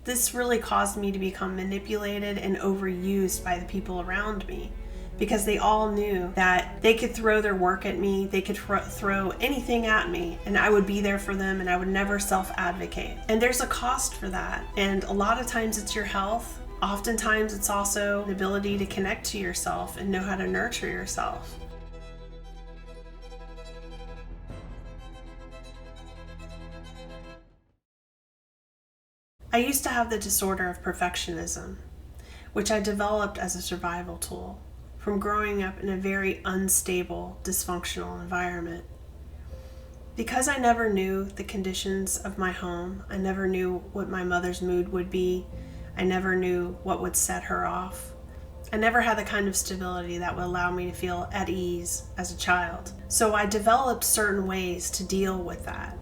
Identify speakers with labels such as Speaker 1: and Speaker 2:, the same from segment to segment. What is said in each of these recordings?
Speaker 1: This really caused me to become manipulated and overused by the people around me, because they all knew that they could throw their work at me, they could throw anything at me, and I would be there for them, and I would never self-advocate. And there's a cost for that, and a lot of times it's your health. Oftentimes it's also the ability to connect to yourself and know how to nurture yourself. I used to have the disorder of perfectionism, which I developed as a survival tool from growing up in a very unstable, dysfunctional environment. Because I never knew the conditions of my home, I never knew what my mother's mood would be, I never knew what would set her off. I never had the kind of stability that would allow me to feel at ease as a child. So I developed certain ways to deal with that.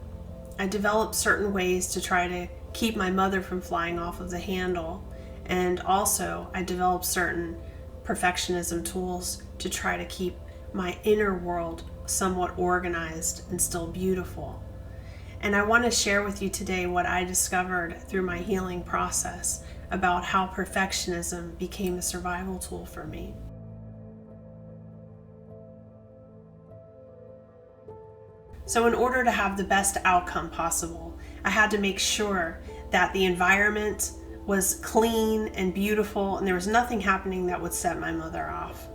Speaker 1: I developed certain ways to try to keep my mother from flying off of the handle, and also I developed certain perfectionism tools to try to keep my inner world somewhat organized and still beautiful. And I want to share with you today what I discovered through my healing process about how perfectionism became a survival tool for me. So in order to have the best outcome possible, I had to make sure that the environment was clean and beautiful, and there was nothing happening that would set my mother off.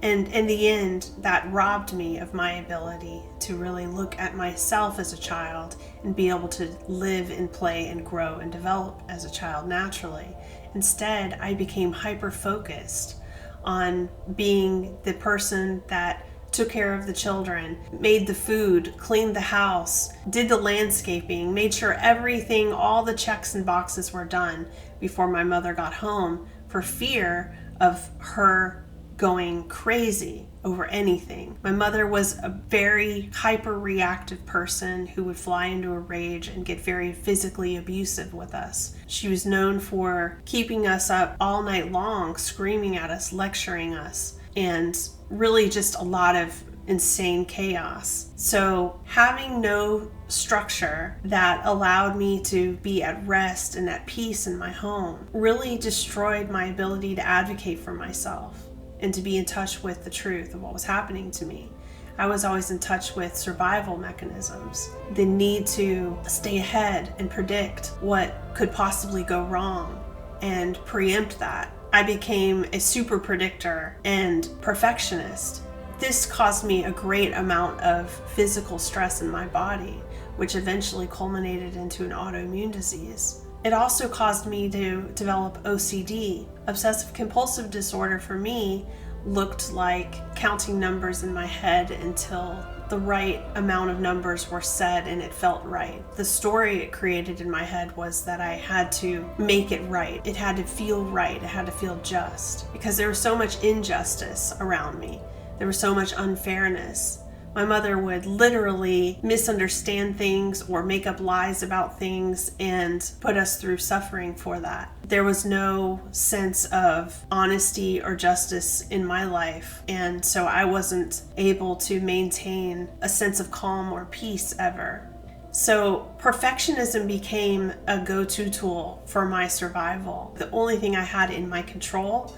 Speaker 1: And in the end, that robbed me of my ability to really look at myself as a child and be able to live and play and grow and develop as a child naturally. Instead, I became hyper-focused on being the person that took care of the children, made the food, cleaned the house, did the landscaping, made sure everything, all the checks and boxes were done before my mother got home, for fear of her going crazy over anything. My mother was a very hyper-reactive person who would fly into a rage and get very physically abusive with us. She was known for keeping us up all night long, screaming at us, lecturing us, and really just a lot of insane chaos. So having no structure that allowed me to be at rest and at peace in my home really destroyed my ability to advocate for myself and to be in touch with the truth of what was happening to me. I was always in touch with survival mechanisms, the need to stay ahead and predict what could possibly go wrong and preempt that. I became a super predictor and perfectionist. This caused me a great amount of physical stress in my body, which eventually culminated into an autoimmune disease. It also caused me to develop OCD. Obsessive compulsive disorder for me looked like counting numbers in my head until the right amount of numbers were said and it felt right. The story it created in my head was that I had to make it right. It had to feel right. It had to feel just, because there was so much injustice around me. There was so much unfairness. My mother would literally misunderstand things or make up lies about things and put us through suffering for that. There was no sense of honesty or justice in my life, and so I wasn't able to maintain a sense of calm or peace ever. So perfectionism became a go-to tool for my survival. The only thing I had in my control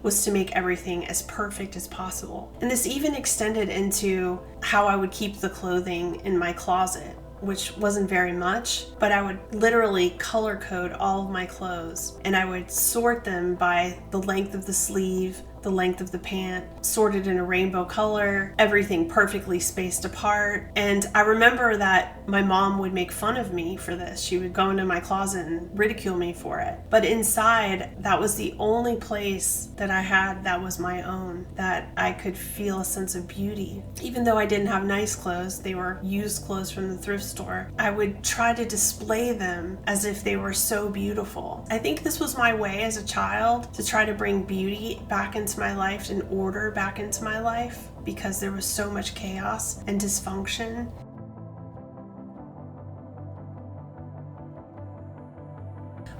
Speaker 1: was to make everything as perfect as possible. And this even extended into how I would keep the clothing in my closet, which wasn't very much, but I would literally color code all of my clothes, and I would sort them by the length of the sleeve, the length of the pant, sorted in a rainbow color, everything perfectly spaced apart. And I remember that my mom would make fun of me for this. She would go into my closet and ridicule me for it. But inside, that was the only place that I had that was my own, that I could feel a sense of beauty. Even though I didn't have nice clothes, they were used clothes from the thrift store, I would try to display them as if they were so beautiful. I think this was my way as a child to try to bring beauty back into my life and order back into my life, because there was so much chaos and dysfunction.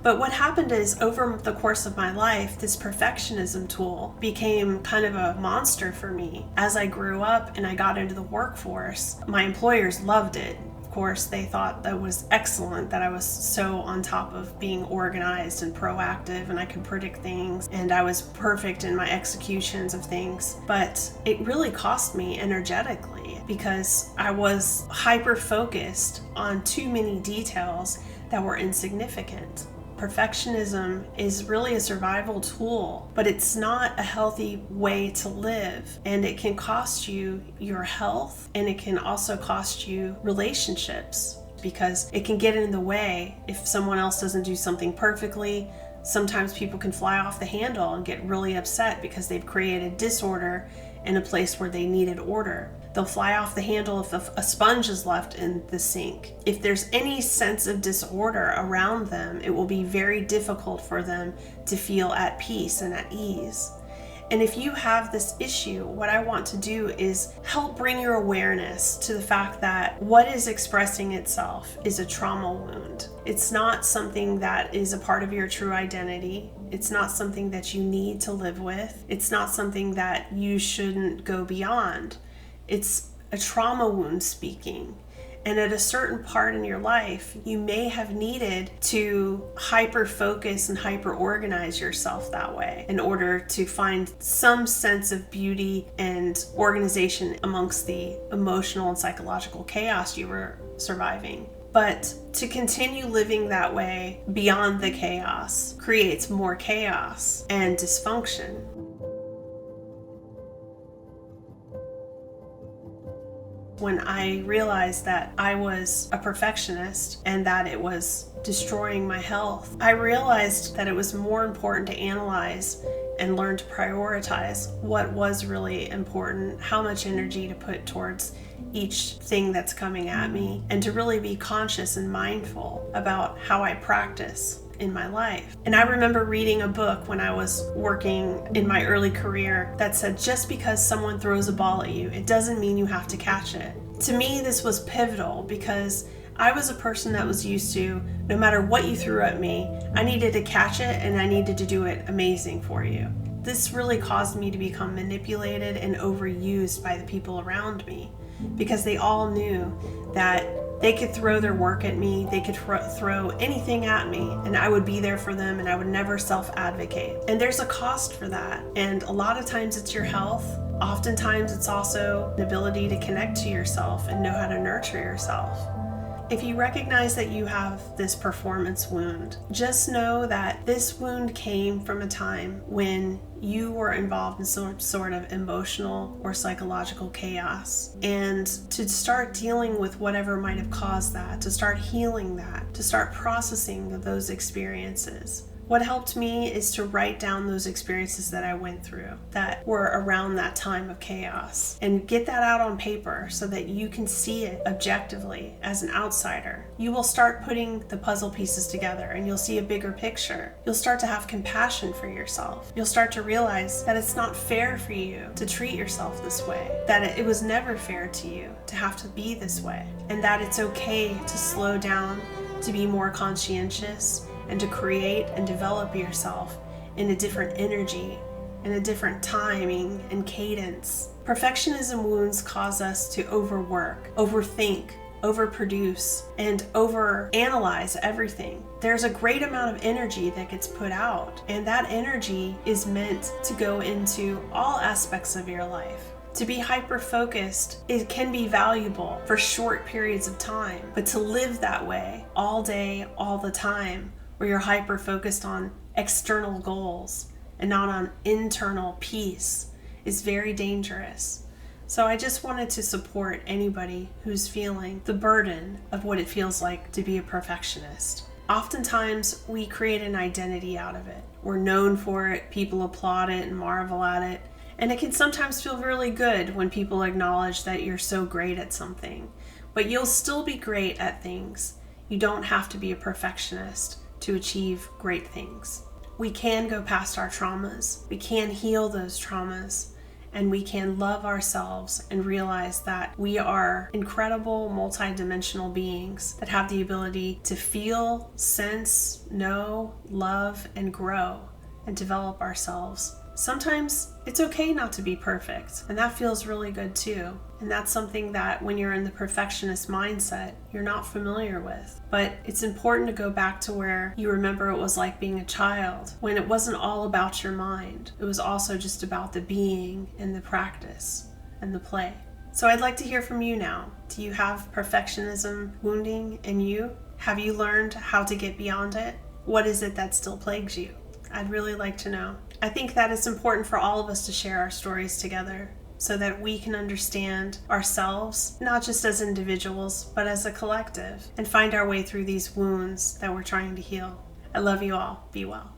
Speaker 1: But what happened is, over the course of my life, this perfectionism tool became kind of a monster for me. As I grew up and I got into the workforce, my employers loved it. Of course, they thought that was excellent, that I was so on top of being organized and proactive and I could predict things and I was perfect in my executions of things. But it really cost me energetically because I was hyper focused on too many details that were insignificant. Perfectionism is really a survival tool, but it's not a healthy way to live, and it can cost you your health, and it can also cost you relationships because it can get in the way if someone else doesn't do something perfectly. Sometimes people can fly off the handle and get really upset because they've created disorder in a place where they needed order. They'll fly off the handle if a sponge is left in the sink. If there's any sense of disorder around them, it will be very difficult for them to feel at peace and at ease. And if you have this issue, what I want to do is help bring your awareness to the fact that what is expressing itself is a trauma wound. It's not something that is a part of your true identity. It's not something that you need to live with. It's not something that you shouldn't go beyond. It's a trauma wound speaking. And at a certain part in your life, you may have needed to hyper focus and hyper organize yourself that way in order to find some sense of beauty and organization amongst the emotional and psychological chaos you were surviving. But to continue living that way beyond the chaos creates more chaos and dysfunction. When I realized that I was a perfectionist and that it was destroying my health, I realized that it was more important to analyze and learn to prioritize what was really important, how much energy to put towards each thing that's coming at me, and to really be conscious and mindful about how I practice in my life. And I remember reading a book when I was working in my early career that said, just because someone throws a ball at you, it doesn't mean you have to catch it. To me, this was pivotal because I was a person that was used to, no matter what you threw at me, I needed to catch it and I needed to do it amazing for you. This really caused me to become manipulated and overused by the people around me because they all knew that they could throw their work at me, they could throw anything at me, and I would be there for them and I would never self-advocate. And there's a cost for that. And a lot of times it's your health. Oftentimes it's also an ability to connect to yourself and know how to nurture yourself. If you recognize that you have this performance wound, just know that this wound came from a time when you were involved in some sort of emotional or psychological chaos. And to start dealing with whatever might have caused that, to start healing that, to start processing those experiences. What helped me is to write down those experiences that I went through that were around that time of chaos and get that out on paper so that you can see it objectively as an outsider. You will start putting the puzzle pieces together and you'll see a bigger picture. You'll start to have compassion for yourself. You'll start to realize that it's not fair for you to treat yourself this way, that it was never fair to you to have to be this way, and that it's okay to slow down, to be more conscientious, and to create and develop yourself in a different energy, in a different timing and cadence. Perfectionism wounds cause us to overwork, overthink, overproduce, and overanalyze everything. There's a great amount of energy that gets put out, and that energy is meant to go into all aspects of your life. To be hyper-focused, it can be valuable for short periods of time, but to live that way all day, all the time, where you're hyper-focused on external goals and not on internal peace, is very dangerous. So I just wanted to support anybody who's feeling the burden of what it feels like to be a perfectionist. Oftentimes, we create an identity out of it. We're known for it, people applaud it and marvel at it, and it can sometimes feel really good when people acknowledge that you're so great at something. But you'll still be great at things. You don't have to be a perfectionist to achieve great things. We can go past our traumas. We can heal those traumas, and we can love ourselves and realize that we are incredible multidimensional beings that have the ability to feel, sense, know, love, and grow. and develop ourselves. Sometimes it's okay not to be perfect, and that feels really good too. And that's something that when you're in the perfectionist mindset, you're not familiar with. But it's important to go back to where you remember it was like being a child, when it wasn't all about your mind. It was also just about the being and the practice and the play. So I'd like to hear from you now. Do you have perfectionism wounding in you? Have you learned how to get beyond it? What is it that still plagues you? I'd really like to know. I think that it's important for all of us to share our stories together so that we can understand ourselves, not just as individuals, but as a collective, and find our way through these wounds that we're trying to heal. I love you all. Be well.